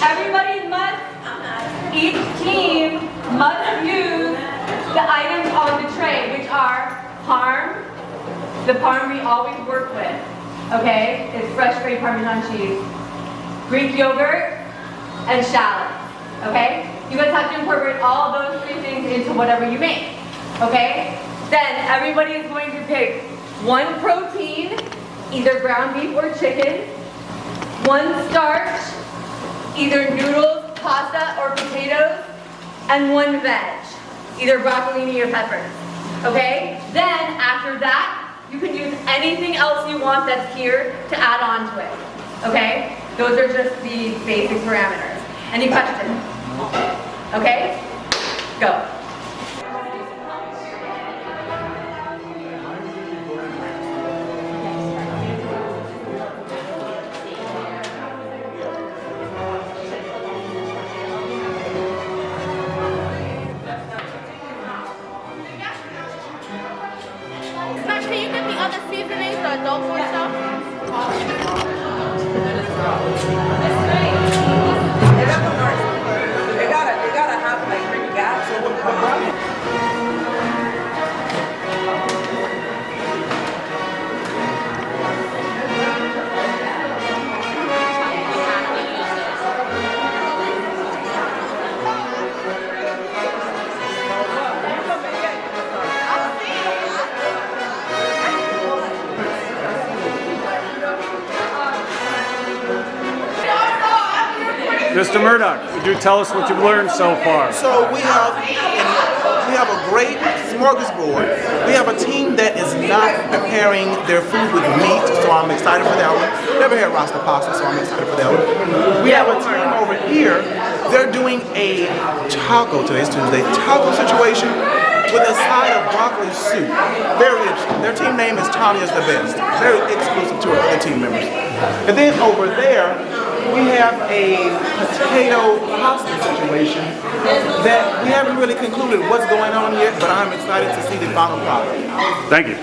Everybody must, each team must use the items on the tray, which are parm, the parm we always work with, okay? It's fresh grade Parmesan cheese, Greek yogurt, and shallots, okay? You guys have to incorporate all those three things into whatever you make, okay? Then everybody is going to pick one protein, either ground beef or chicken, one starch, either noodles, pasta, or potatoes, and one veg, either broccolini or peppers, okay? Then after that, you can use anything else you want that's here to add on to it, okay? Those are just the basic parameters. Any questions? Okay? Go. Can you get the other seasonings, the adult food stuff? They gotta have like gaps. Mr. Murdoch, could you tell us what you've learned so far? So we have a great smorgasbord. We have a team that is not preparing their food with meat, so I'm excited for that one. Never had Rasta pasta, so I'm excited for that one. We have a team over here. They're doing a taco, today's Tuesday, taco situation with a side of broccoli soup. Very interesting. Their team name is Tanya's the Best. Very exclusive to our other team members. And then over there, we have a potato pasta situation that we haven't really concluded what's going on yet, but I'm excited to see the final product. Thank you.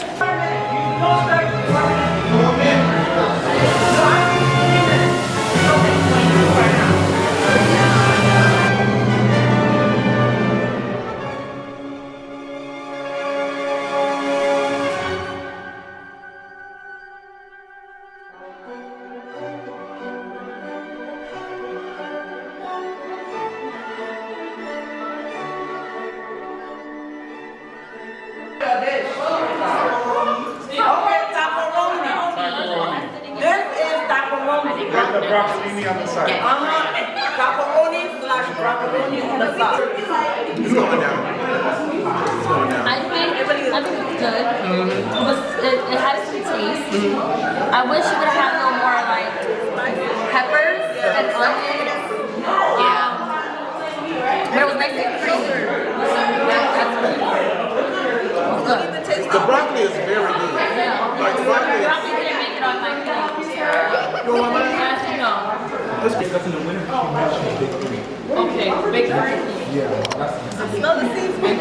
With the broccolini on the side. Pepperoni slash broccolini on the side. It's going down. I think it's good. It has some taste. I wish it would have had a little more like peppers and onions. Yeah. But it was nice and creamy. That's good. It's good. The broccoli is very good. Like the broccoli is... Broccoli didn't make it on my plate. You want mine? No. Okay, big three. Smell the seasoning.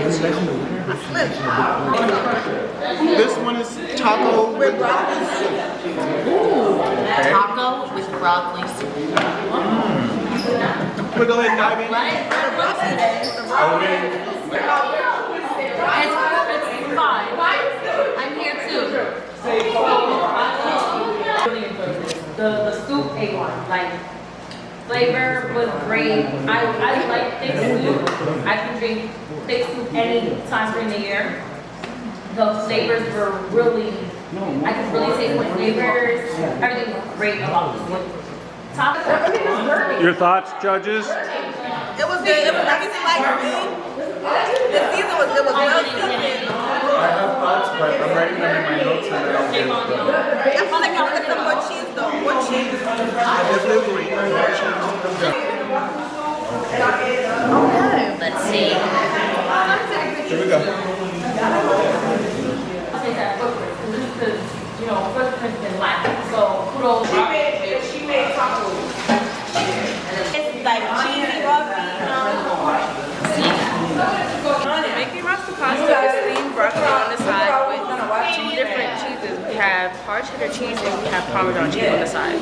This one is taco with broccoli soup. Taco with broccoli soup. We'll go ahead and dive in. It's fine. I'm here too. The soup A1, like flavor was great. I like thick soup. I can drink thick soup any time during the year. The flavors were really, I could really taste the flavors. Everything was great about the soup. Your thoughts, judges? It was good. It was everything like me. The season was well seasoned. I have thoughts, but I'm writing them in my notes and I don't get it. I feel like I wanted some more cheese though. More cheese. I definitely agree. Let's see. Here we go. I'll take that book because, you know, first print's been lacking, so kudos. She made tacos. It's like cheesy broccoli. Making rasta pasta is steamed broccoli on the side with two different cheeses. We have hard cheddar cheese and we have Parmesan cheese on the side.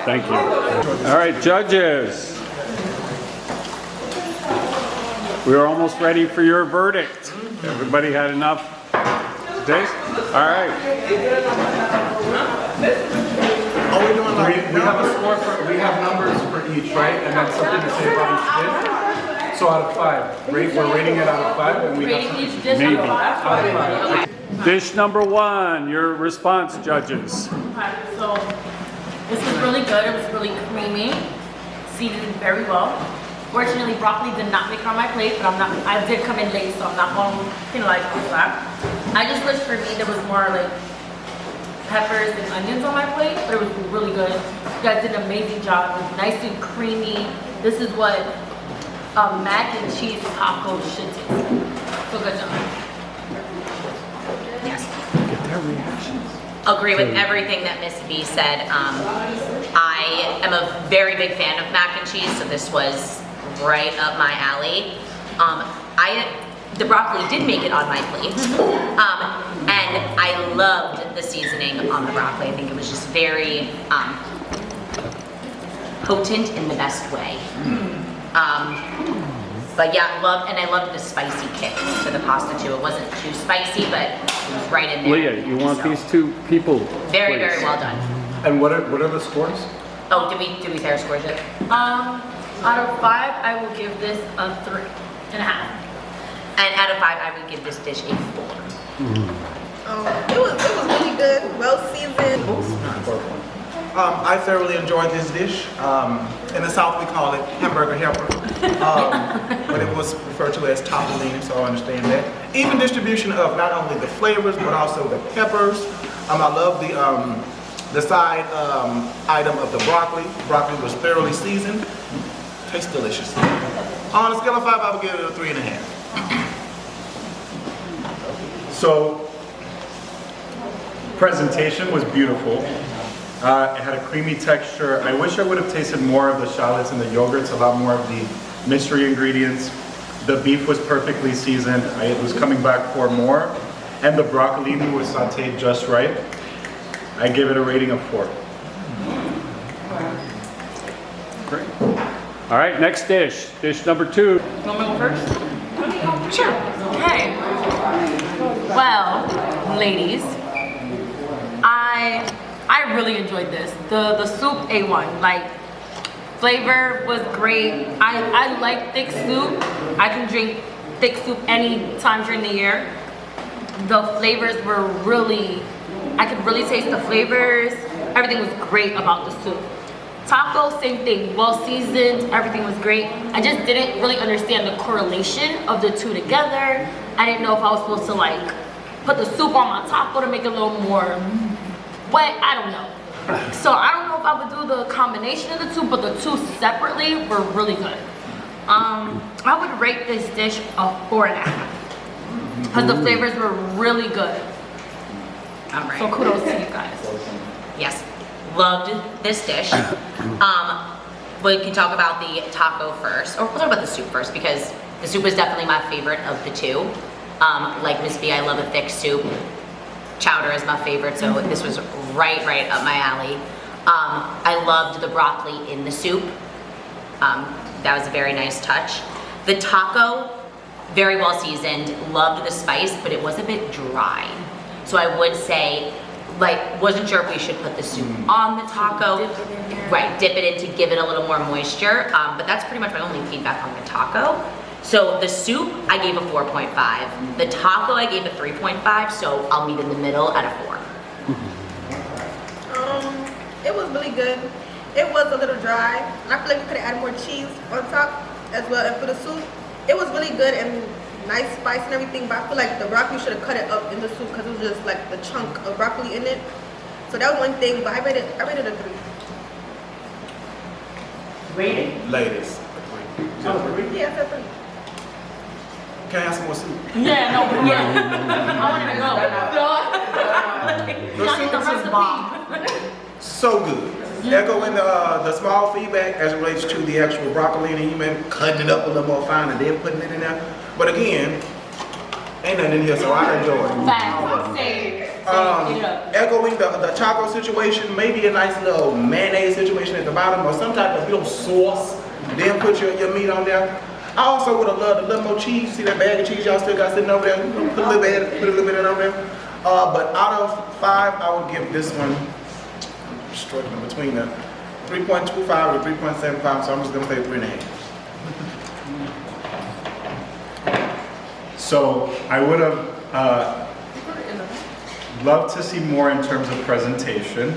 Thank you. All right, judges. We are almost ready for your verdict. Everybody had enough taste? All right. Are we doing like We have a score for, we have numbers for each, right? And then something to say about each dish. So out of 5, we're rating it out of 5, and we Rating have each dish Maybe. out of 5. Dish number 1, your response, judges. Okay, so this was really good. It was really creamy, seasoned very well. Fortunately, broccoli did not make it on my plate, but I did come in late, so I'm not going to penalize you for that. I just wish for me there was more like peppers and onions on my plate, but it was really good. You guys did an amazing job. It was nice and creamy. This is what a mac and cheese taco should taste like. So good job. Yes. Agree with everything that Miss B said. I am a very big fan of mac and cheese, so this was right up my alley. The broccoli did make it on my plate, and I loved the seasoning on the broccoli. I think it was just very potent in the best way. But yeah, I loved the spicy kick to the pasta too. It wasn't too spicy, but it was right in there. Leah, you want So, these 2 people? very, please? very well done. And what are the scores? Oh, did we say our scores yet? Out of 5, I will give this a 3.5. And out of 5, I would give this dish a 4. It was really good, well seasoned. I thoroughly enjoyed this dish. In the South, we call it hamburger helper, but it was referred to as tapolini, so I understand that. Even distribution of not only the flavors, but also the peppers. I love the side item of the broccoli. Broccoli was thoroughly seasoned. Tastes delicious. On a scale of 5, I would give it a 3.5. So, presentation was beautiful. It had a creamy texture. I wish I would have tasted more of the shallots and the yogurts, a lot more of the mystery ingredients. The beef was perfectly seasoned. I was coming back for more. And the broccolini was sauteed just right. I give it a rating of 4. Great. All right, next dish. Dish number 2. You want me to go first? Sure. Okay. Well, ladies, I really enjoyed this. The soup A1, like flavor was great. I like thick soup. I can drink thick soup any time during the year. The flavors were really, I could really taste the flavors. Everything was great about the soup. Taco, same thing, well seasoned, everything was great. I just didn't really understand the correlation of the 2 together. I didn't know if I was supposed to like put the soup on my taco to make it a little more wet, I don't know. So I don't know if I would do the combination of the 2, but the 2 separately were really good. I would rate this dish a 4.5 because the flavors were really good. All right. So kudos to you guys. Yes, loved this dish. We can talk about the taco first, or we'll talk about the soup first because the soup was definitely my favorite of the 2. Like Miss B, I love a thick soup. Chowder is my favorite, so this was right up my alley. I loved the broccoli in the soup. That was a very nice touch. The taco, very well seasoned, loved the spice, but it was a bit dry. So I would say, like, wasn't sure if we should put the soup on the taco. Dip it in there. Right, dip it in to give it a little more moisture. But that's pretty much my only feedback on the taco. So the soup, I gave a 4.5. The taco, I gave a 3.5, so I'll meet in the middle at a 4. It was really good. It was a little dry. I feel like we could have added more cheese on top as well. And for the soup, it was really good and nice spice and everything, but I feel like the broccoli should have cut it up in the soup because it was just like the chunk of broccoli in it. So that was one thing, but I rated it a 3. Rating? Ladies. Yeah, it's a 3. Can I have some more soup? Yeah, no, yeah. I wanted to go. The soup is so good. Echoing the small feedback as it relates to the actual broccoli, and you may cutting it up a little more fine and then putting it in there. But again, ain't nothing in here, so I enjoy it. Facts. Same. Echoing the taco situation, maybe a nice little mayonnaise situation at the bottom or some type of little sauce. Then put your meat on there. I also would have loved a little more cheese. See that bag of cheese y'all still got sitting over there? Put a little bit of it over there. But out of 5, I would give this one, I'm struggling between the 3.25 to 3.75, so I'm just gonna say 3.5. So I would have loved to see more in terms of presentation.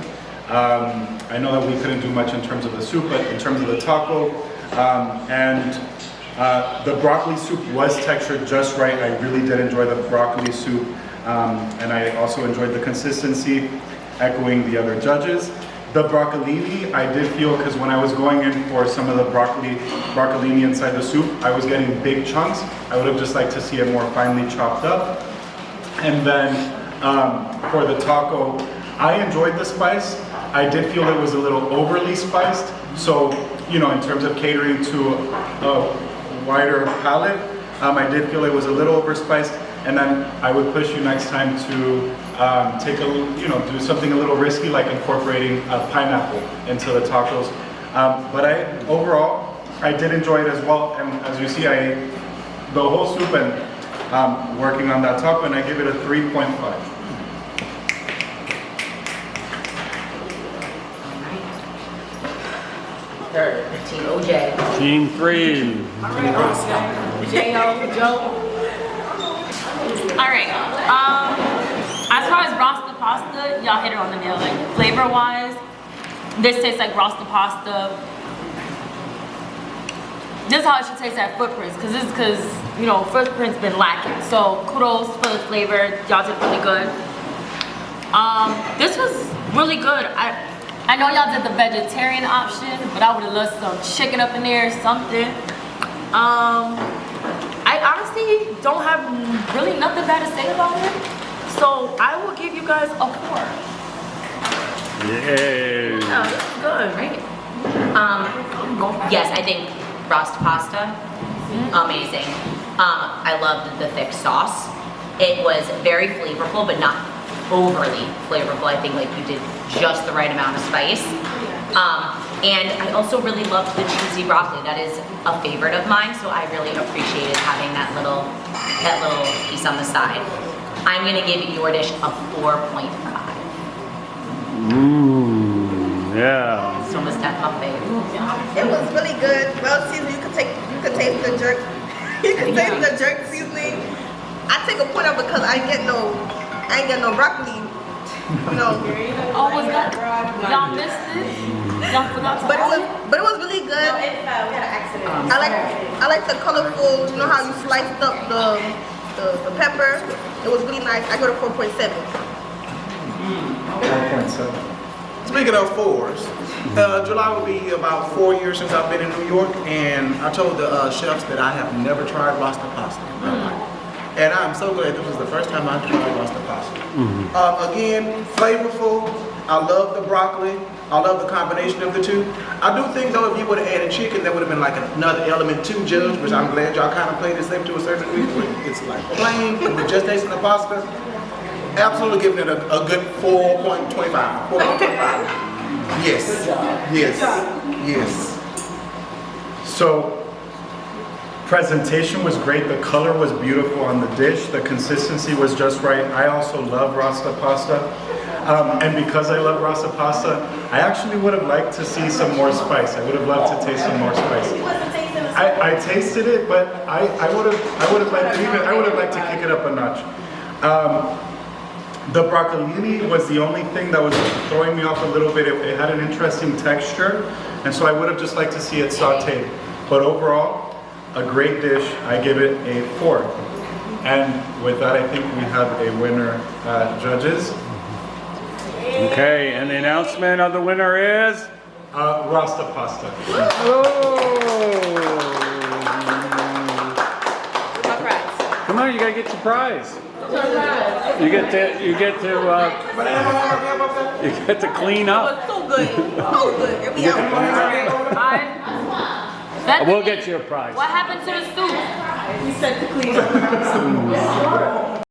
I know that we couldn't do much in terms of the soup, but in terms of the taco, the broccoli soup was textured just right. I really did enjoy the broccoli soup, and I also enjoyed the consistency, echoing the other judges. The broccolini, I did feel, because when I was going in for some of the broccolini inside the soup, I was getting big chunks. I would have just liked to see it more finely chopped up. And then for the taco, I enjoyed the spice. I did feel it was a little overly spiced. So, in terms of catering to a wider palate, I did feel it was a little overspiced. And then I would push you next time to do something a little risky, like incorporating a pineapple into the tacos. But overall, I did enjoy it as well. And as you see, I ate the whole soup and working on that taco, and I give it a 3.5. Third, Team OJ. Team 3. Alright, as far as Rasta pasta, y'all hit it on the nail. Like, flavor-wise, this tastes like Rasta pasta. This is how it should taste at Footprints, because Footprints been lacking. So kudos for the flavor, y'all did really good. This was really good. I know y'all did the vegetarian option, but I would have loved some chicken up in there, something. I honestly don't have really nothing bad to say about it, so I will give you guys a 4. Yay. Yeah, this is good. Right. Yes, I think Rasta pasta, amazing. I loved the thick sauce. It was very flavorful, but not overly flavorful. I think you did just the right amount of spice. And I also really loved the cheesy broccoli. That is a favorite of mine, so I really appreciated having that little piece on the side. I'm gonna give your dish a 4.5. Yeah. This one was definitely my favorite. It was really good. Well seasoned. You could taste the jerk. You could taste the jerk seasoning. I take a point out because I ain't get no broccoli. Oh, was that? Y'all missed it? Y'all forgot to But it was really good. We had an accident. I like the colorful. You know how you sliced up the pepper. It was really nice. I go to 4.7. 4.7. Speaking of 4s, July will be about 4 years since I've been in New York, and I told the chefs that I have never tried Rasta pasta in my life. And I'm so glad this was the first time I tried Rasta pasta. Again, flavorful. I love the broccoli. I love the combination of the two. I do think though, if you would have added chicken, that would have been like another element to judge, which I'm glad y'all kind of played it safe to a certain degree. But it's like plain, with just tasting the pasta. Absolutely giving it a good 4.25. 4.25. Yes. Yes. Yes. So, presentation was great. The color was beautiful on the dish. The consistency was just right. I also love Rasta pasta. And because I love Rasta pasta, I actually would have liked to see some more spice. I would have loved to taste some more spice. I tasted it, but I would have liked to kick it up a notch. The broccolini was the only thing that was throwing me off a little bit. It had an interesting texture, and so I would have just liked to see it sauteed. But overall, a great dish. I give it a 4. And with that, I think we have a winner, judges. Okay, and the announcement of the winner is? Rasta pasta. Come on, you gotta get your prize. You get to clean up. So good. So good. Here we are. We'll get you a prize. What happened to the soup? You said to clean up.